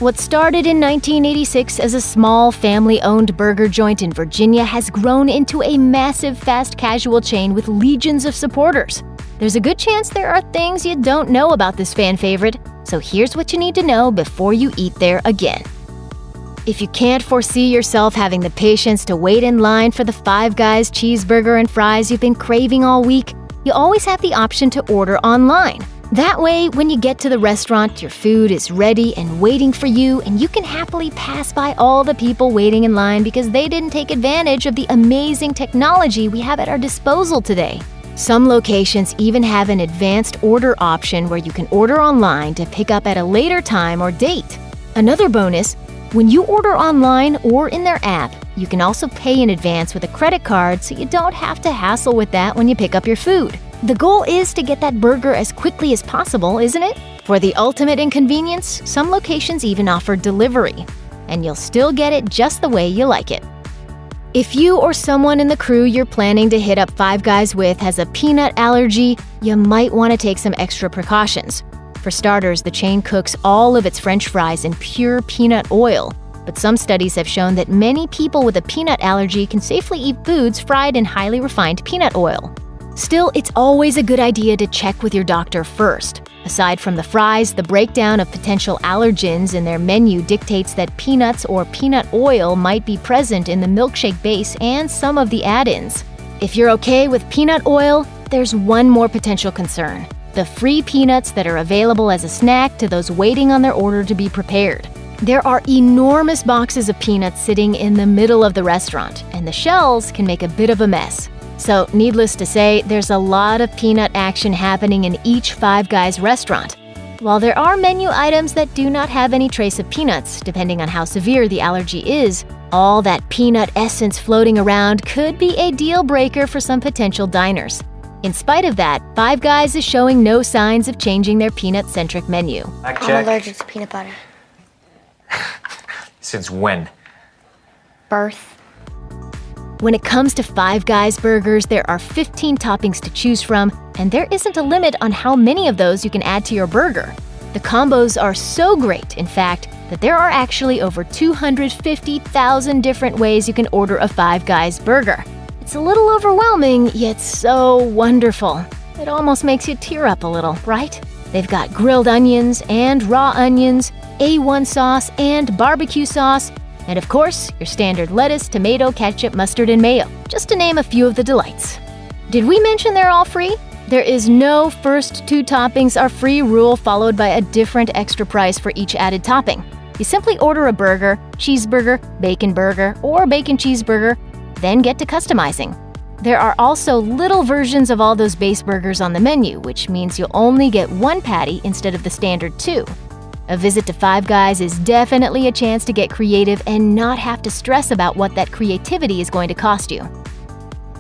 What started in 1986 as a small family-owned burger joint in Virginia has grown into a massive fast casual chain with legions of supporters. There's a good chance there are things you don't know about this fan favorite, so here's what you need to know before you eat there again. If you can't foresee yourself having the patience to wait in line for the Five Guys cheeseburger and fries you've been craving all week, you always have the option to order online. That way, when you get to the restaurant, your food is ready and waiting for you, and you can happily pass by all the people waiting in line because they didn't take advantage of the amazing technology we have at our disposal today. Some locations even have an advanced order option where you can order online to pick up at a later time or date. Another bonus, when you order online or in their app, you can also pay in advance with a credit card so you don't have to hassle with that when you pick up your food. The goal is to get that burger as quickly as possible, isn't it? For the ultimate inconvenience, some locations even offer delivery, and you'll still get it just the way you like it. If you or someone in the crew you're planning to hit up Five Guys with has a peanut allergy, you might want to take some extra precautions. For starters, the chain cooks all of its French fries in pure peanut oil, but some studies have shown that many people with a peanut allergy can safely eat foods fried in highly refined peanut oil. Still, it's always a good idea to check with your doctor first. Aside from the fries, the breakdown of potential allergens in their menu dictates that peanuts or peanut oil might be present in the milkshake base and some of the add-ins. If you're okay with peanut oil, there's one more potential concern: the free peanuts that are available as a snack to those waiting on their order to be prepared. There are enormous boxes of peanuts sitting in the middle of the restaurant, and the shells can make a bit of a mess. So, needless to say, there's a lot of peanut action happening in each Five Guys restaurant. While there are menu items that do not have any trace of peanuts, depending on how severe the allergy is, all that peanut essence floating around could be a deal breaker for some potential diners. In spite of that, Five Guys is showing no signs of changing their peanut-centric menu. I'm allergic to peanut butter. Since when? Birth. When it comes to Five Guys burgers, there are 15 toppings to choose from, and there isn't a limit on how many of those you can add to your burger. The combos are so great, in fact, that there are actually over 250,000 different ways you can order a Five Guys burger. It's a little overwhelming, yet so wonderful. It almost makes you tear up a little, right? They've got grilled onions and raw onions, A1 sauce and barbecue sauce, and of course, your standard lettuce, tomato, ketchup, mustard, and mayo, just to name a few of the delights. Did we mention they're all free? There is no first two toppings are free rule followed by a different extra price for each added topping. You simply order a burger, cheeseburger, bacon burger, or bacon cheeseburger, then get to customizing. There are also little versions of all those base burgers on the menu, which means you'll only get one patty instead of the standard two. A visit to Five Guys is definitely a chance to get creative and not have to stress about what that creativity is going to cost you.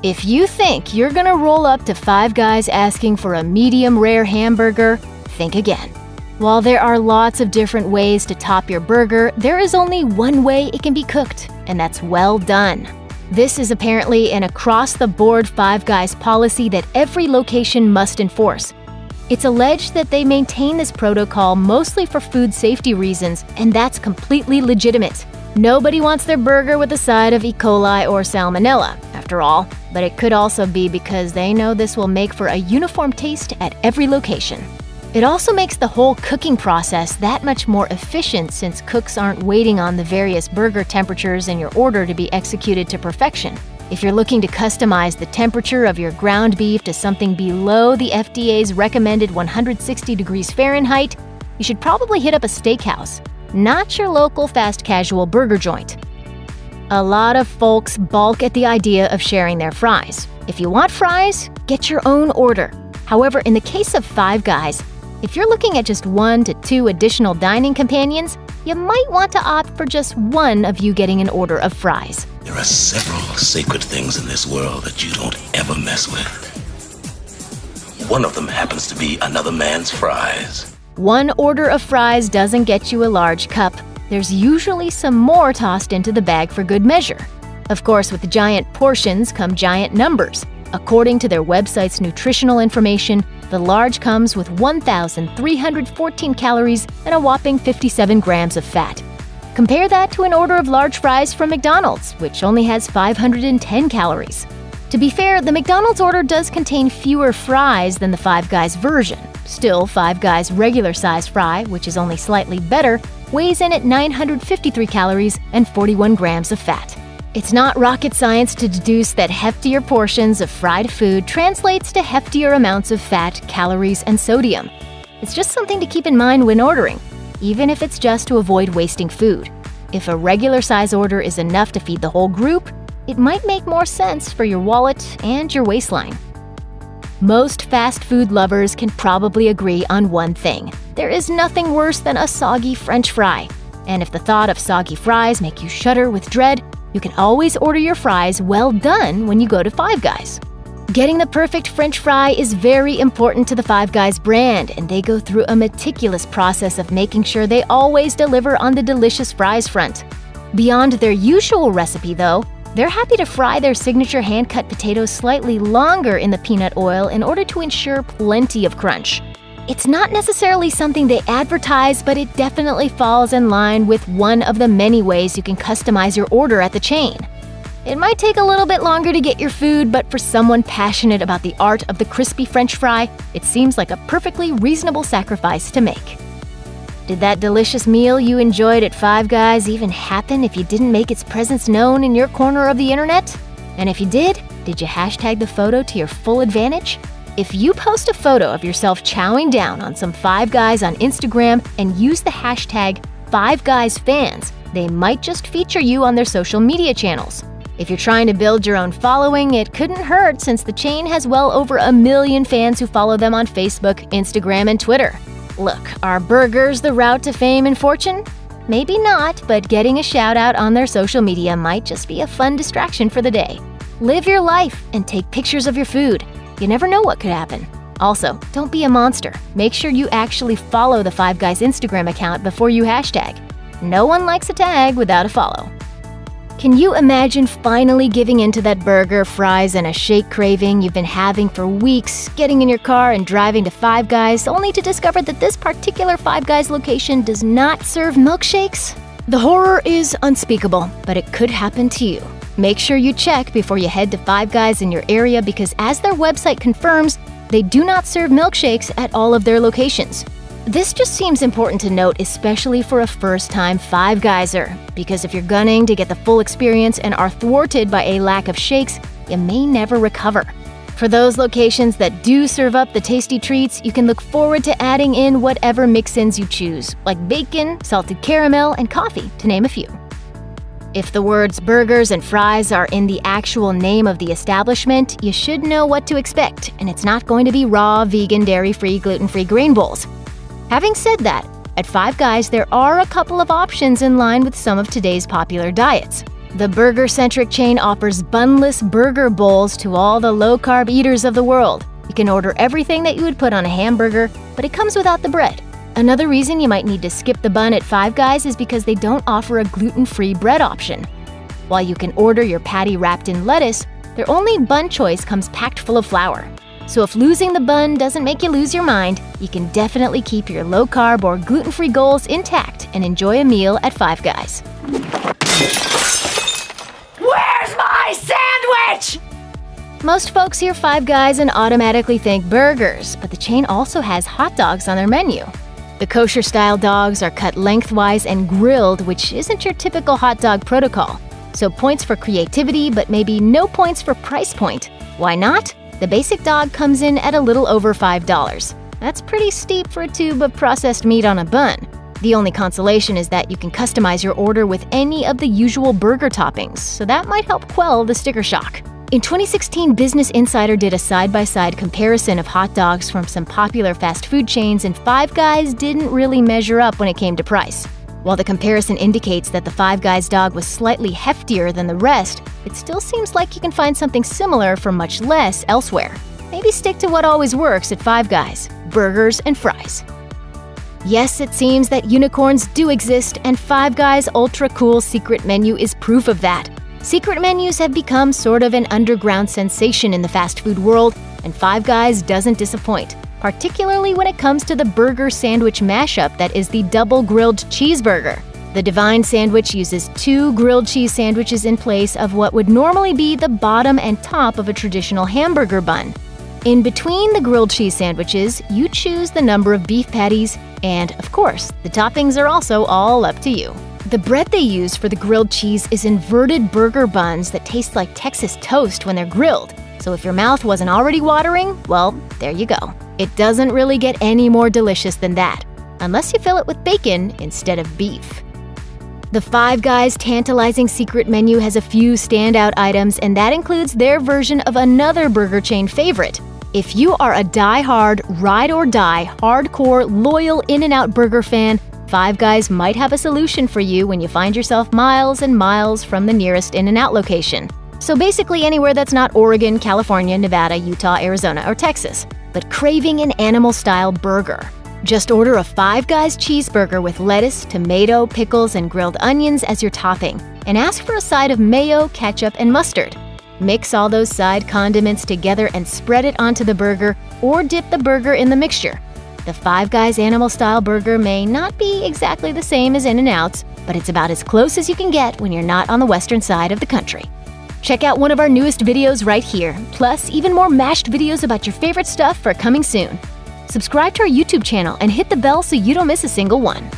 If you think you're gonna roll up to Five Guys asking for a medium rare hamburger, think again. While there are lots of different ways to top your burger, there is only one way it can be cooked, and that's well done. This is apparently an across-the-board Five Guys policy that every location must enforce. It's alleged that they maintain this protocol mostly for food safety reasons, and that's completely legitimate. Nobody wants their burger with a side of E. coli or salmonella, after all, but it could also be because they know this will make for a uniform taste at every location. It also makes the whole cooking process that much more efficient since cooks aren't waiting on the various burger temperatures in your order to be executed to perfection. If you're looking to customize the temperature of your ground beef to something below the FDA's recommended 160 degrees Fahrenheit, you should probably hit up a steakhouse, not your local fast casual burger joint. A lot of folks balk at the idea of sharing their fries. If you want fries, get your own order. However, in the case of Five Guys, if you're looking at just 1 to 2 additional dining companions, you might want to opt for just one of you getting an order of fries. There are several sacred things in this world that you don't ever mess with. One of them happens to be another man's fries. One order of fries doesn't get you a large cup. There's usually some more tossed into the bag for good measure. Of course, with giant portions come giant numbers. According to their website's nutritional information, The large comes with 1,314 calories and a whopping 57 grams of fat. Compare that to an order of large fries from McDonald's, which only has 510 calories. To be fair, the McDonald's order does contain fewer fries than the Five Guys version. Still, Five Guys regular size fry, which is only slightly better, weighs in at 953 calories and 41 grams of fat. It's not rocket science to deduce that heftier portions of fried food translates to heftier amounts of fat, calories, and sodium. It's just something to keep in mind when ordering, even if it's just to avoid wasting food. If a regular size order is enough to feed the whole group, it might make more sense for your wallet and your waistline. Most fast food lovers can probably agree on one thing. There is nothing worse than a soggy French fry. And if the thought of soggy fries make you shudder with dread, you can always order your fries well done when you go to Five Guys. Getting the perfect French fry is very important to the Five Guys brand, and they go through a meticulous process of making sure they always deliver on the delicious fries front. Beyond their usual recipe, though, they're happy to fry their signature hand-cut potatoes slightly longer in the peanut oil in order to ensure plenty of crunch. It's not necessarily something they advertise, but it definitely falls in line with one of the many ways you can customize your order at the chain. It might take a little bit longer to get your food, but for someone passionate about the art of the crispy French fry, it seems like a perfectly reasonable sacrifice to make. Did that delicious meal you enjoyed at Five Guys even happen if you didn't make its presence known in your corner of the internet? And if you did you hashtag the photo to your full advantage? If you post a photo of yourself chowing down on some Five Guys on Instagram and use the hashtag #FiveGuysFans, they might just feature you on their social media channels. If you're trying to build your own following, it couldn't hurt since the chain has well over 1 million fans who follow them on Facebook, Instagram, and Twitter. Look, are burgers the route to fame and fortune? Maybe not, but getting a shout out on their social media might just be a fun distraction for the day. Live your life and take pictures of your food. You never know what could happen. Also, don't be a monster. Make sure you actually follow the Five Guys Instagram account before you hashtag. No one likes a tag without a follow. Can you imagine finally giving into that burger, fries, and a shake craving you've been having for weeks, getting in your car and driving to Five Guys, only to discover that this particular Five Guys location does not serve milkshakes? The horror is unspeakable, but it could happen to you. Make sure you check before you head to Five Guys in your area because as their website confirms, they do not serve milkshakes at all of their locations. This just seems important to note, especially for a first-time Five Guyser, because if you're gunning to get the full experience and are thwarted by a lack of shakes, you may never recover. For those locations that do serve up the tasty treats, you can look forward to adding in whatever mix-ins you choose, like bacon, salted caramel, and coffee, to name a few. If the words burgers and fries are in the actual name of the establishment, you should know what to expect, and it's not going to be raw, vegan, dairy-free, gluten-free grain bowls. Having said that, at Five Guys there are a couple of options in line with some of today's popular diets. The burger-centric chain offers bunless burger bowls to all the low-carb eaters of the world. You can order everything that you would put on a hamburger, but it comes without the bread. Another reason you might need to skip the bun at Five Guys is because they don't offer a gluten-free bread option. While you can order your patty wrapped in lettuce, their only bun choice comes packed full of flour. So if losing the bun doesn't make you lose your mind, you can definitely keep your low-carb or gluten-free goals intact and enjoy a meal at Five Guys. Where's my sandwich? Most folks hear Five Guys and automatically think burgers, but the chain also has hot dogs on their menu. The kosher-style dogs are cut lengthwise and grilled, which isn't your typical hot dog protocol. So points for creativity, but maybe no points for price point. Why not? The basic dog comes in at a little over $5. That's pretty steep for a tube of processed meat on a bun. The only consolation is that you can customize your order with any of the usual burger toppings, so that might help quell the sticker shock. In 2016, Business Insider did a side-by-side comparison of hot dogs from some popular fast food chains, and Five Guys didn't really measure up when it came to price. While the comparison indicates that the Five Guys dog was slightly heftier than the rest, it still seems like you can find something similar for much less elsewhere. Maybe stick to what always works at Five Guys: burgers and fries. Yes, it seems that unicorns do exist, and Five Guys' ultra-cool secret menu is proof of that. Secret menus have become sort of an underground sensation in the fast food world, and Five Guys doesn't disappoint. particularly when it comes to the burger sandwich mashup that is the double grilled cheeseburger. The Divine Sandwich uses 2 grilled cheese sandwiches in place of what would normally be the bottom and top of a traditional hamburger bun. In between the grilled cheese sandwiches, you choose the number of beef patties, and of course, the toppings are also all up to you. The bread they use for the grilled cheese is inverted burger buns that taste like Texas toast when they're grilled. So if your mouth wasn't already watering, well, there you go. It doesn't really get any more delicious than that, unless you fill it with bacon instead of beef. The Five Guys tantalizing secret menu has a few standout items, and that includes their version of another burger chain favorite. If you are a die-hard, ride-or-die, hardcore, loyal In-N-Out burger fan, Five Guys might have a solution for you when you find yourself miles and miles from the nearest In-N-Out location. So basically anywhere that's not Oregon, California, Nevada, Utah, Arizona, or Texas, but craving an animal-style burger. Just order a Five Guys cheeseburger with lettuce, tomato, pickles, and grilled onions as your topping, and ask for a side of mayo, ketchup, and mustard. Mix all those side condiments together and spread it onto the burger, or dip the burger in the mixture. The Five Guys animal-style burger may not be exactly the same as In-N-Out's, but it's about as close as you can get when you're not on the western side of the country. Check out one of our newest videos right here, plus even more mashed videos about your favorite stuff are coming soon. Subscribe to our YouTube channel and hit the bell so you don't miss a single one.